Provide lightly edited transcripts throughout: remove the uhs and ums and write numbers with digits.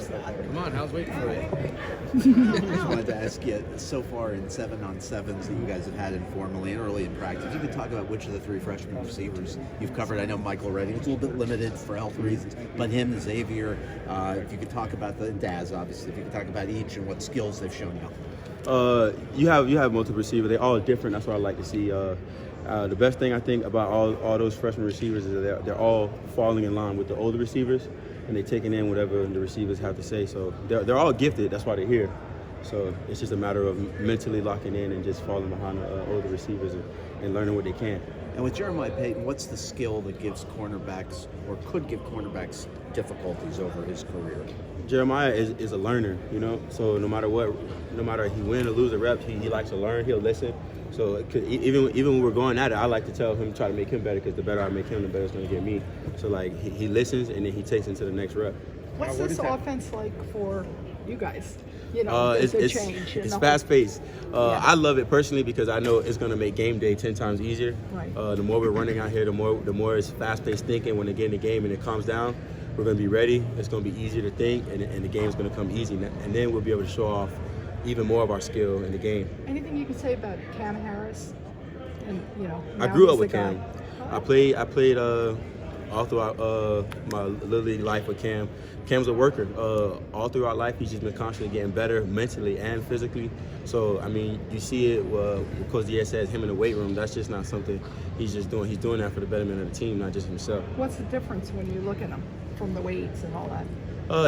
Come on, Hal's waiting for you. I just wanted to ask you, so far in 7-on-7s that you guys have had informally and early in practice, you could talk about which of the 3 freshman receivers you've covered. I know Michael Redding was a little bit limited for health reasons, but him, Xavier, if you could talk about the Daz, obviously, if you could talk about each and what skills they've shown you. You have multiple receivers. They're all different. That's what I like to see. The best thing I think about all those freshman receivers is that they're all falling in line with the older receivers, and they're taking in whatever the receivers have to say. So they're all gifted. That's why they're here. So it's just a matter of mentally locking in and just falling behind the older receivers and learning what they can. And with Jeremiah Payton, what's the skill that gives cornerbacks or could give cornerbacks difficulties over his career? Jeremiah is a learner, you know. So no matter he win or lose a rep, he likes to learn. He'll listen. So even when we're going at it, I like to tell him, try to make him better, because the better I make him, the better it's going to get me. So like he listens and then he takes into the next rep. What's this offense like for you guys? You know, it's change. It's fast paced. I love it personally because I know it's going to make game day 10 times easier. Right. The more we're running out here, the more it's fast paced thinking. When they get in the game and it calms down, we're going to be ready. It's going to be easier to think, and the game's going to come easy. And then we'll be able to show off even more of our skill in the game. Anything you can say about Cam Harris? And I grew up with Cam. I played all throughout my little league life with Cam. Cam's a worker. All throughout life, he's just been constantly getting better mentally and physically. So, I mean, you see it because Diaz says him in the weight room. That's just not something he's just doing. He's doing that for the betterment of the team, not just himself. What's the difference when you look at him from the weights and all that?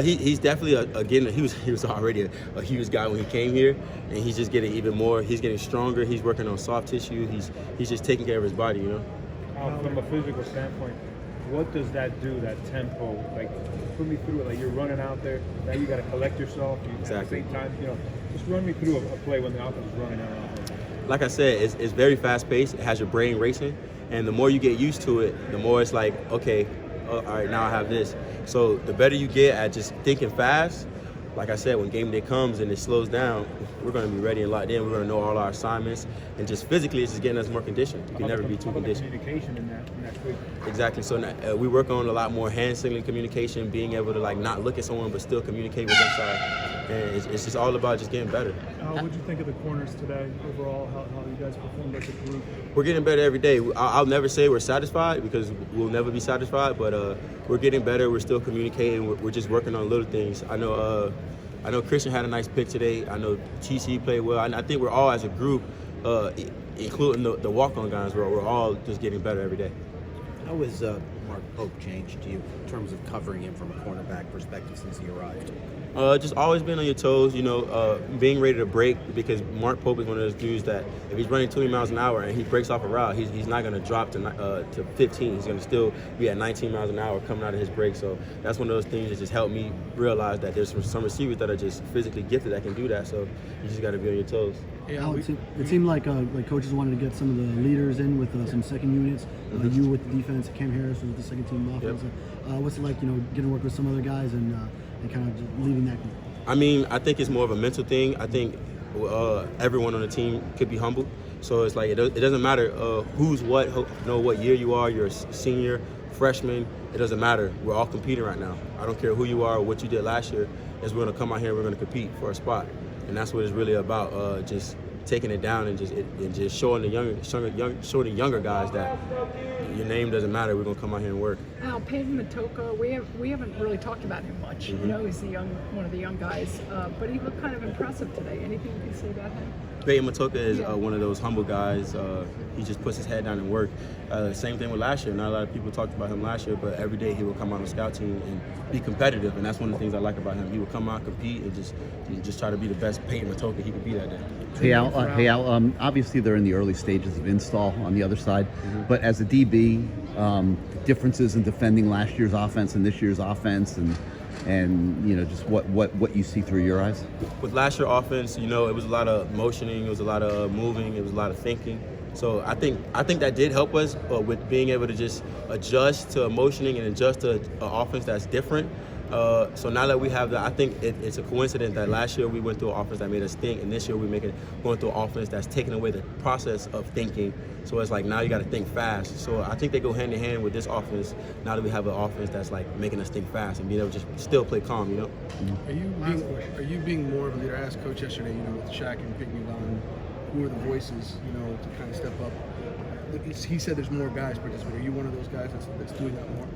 He's definitely he was already a huge guy when he came here, and he's just getting even more. He's getting stronger. He's working on soft tissue. He's just taking care of his body, you know. From a physical standpoint, what does that do? That tempo, like, put me through it. Like, you're running out there, now you got to collect yourself. Exactly. At the same time, just run me through a play when the offense is running out. Like I said, it's very fast paced. It has your brain racing, and the more you get used to it, the more it's like, okay, all right, now I have this. So the better you get at just thinking fast, like I said, when game day comes and it slows down, we're going to be ready and locked in. We're going to know all our assignments, and just physically, it's just getting us more conditioned. You can never be too conditioned. Communication in that quick. Exactly. So we work on a lot more hand signaling communication, being able to like not look at someone but still communicate with them side. And it's just all about just getting better. What did you think of the corners today overall? How you guys performed as a group? We're getting better every day. I'll never say we're satisfied because we'll never be satisfied, but we're getting better. We're still communicating. We're just working on little things. I know Christian had a nice pick today. I know TC played well. I think we're all as a group, including the walk-on guys, we're all just getting better every day. How has Mark Pope changed to you in terms of covering him from a cornerback perspective since he arrived? Just always been on your toes, being ready to break, because Mark Pope is one of those dudes that if he's running 20 miles an hour and he breaks off a route, he's not going to drop to 15. He's going to still be at 19 miles an hour coming out of his break. So that's one of those things that just helped me realize that there's some receivers that are just physically gifted that can do that. So you just got to be on your toes. Yeah, it seemed like coaches wanted to get some of the leaders in with some second units. You with the defense, Cam Harris with the second team offense. Yep. What's it like, getting to work with some other guys and kind of just leading that group? I mean, I think it's more of a mental thing. I think everyone on the team could be humble. So it's like it doesn't matter who's what, what year you are. You're a senior, freshman. It doesn't matter. We're all competing right now. I don't care who you are or what you did last year. We're going to come out here and we're going to compete for a spot. And that's what it's really about. Just taking it down and just showing the younger guys that your name doesn't matter. We're gonna come out here and work. Now, Peyton Matoka, we haven't really talked about him much. Mm-hmm. He's one of the young guys, but he looked kind of impressive today. Anything you can say about him? Peyton Matoka is one of those humble guys. He just puts his head down and work. Same thing with last year. Not a lot of people talked about him last year, but every day he would come out on the scout team and be competitive, and that's one of the things I like about him. He would come out, compete, and just try to be the best Peyton Matoka he could be that day. Hey Al, obviously they're in the early stages of install on the other side, but as a DB, differences in defending last year's offense and this year's offense, and just what you see through your eyes? With last year's offense, it was a lot of motioning, it was a lot of moving, it was a lot of thinking. So I think that did help us with being able to just adjust to motioning and adjust to an offense that's different. So now that we have that, I think it's a coincidence that last year we went through an offense that made us think, and this year we're going through an offense that's taking away the process of thinking. So it's like now you got to think fast. So I think they go hand in hand with this offense. Now that we have an offense that's like making us think fast and being able to just still play calm, you know. Are you being more of a leader? I asked Coach yesterday, with Shaq and picking on who are the voices, to kind of step up. He said there's more guys participating. Are you one of those guys that's doing that more?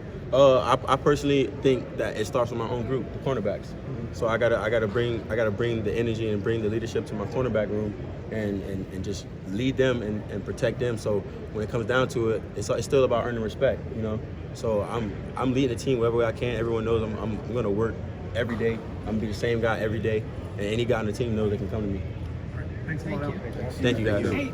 I personally think that it starts with my own group, the cornerbacks. So I gotta bring the energy and bring the leadership to my cornerback room, and just lead them and protect them. So when it comes down to it, it's still about earning respect, So I'm leading the team wherever way I can. Everyone knows I'm gonna work every day. I'm gonna be the same guy every day, and any guy on the team knows they can come to me. Thanks a lot. Thank you. Thank you guys. Hey,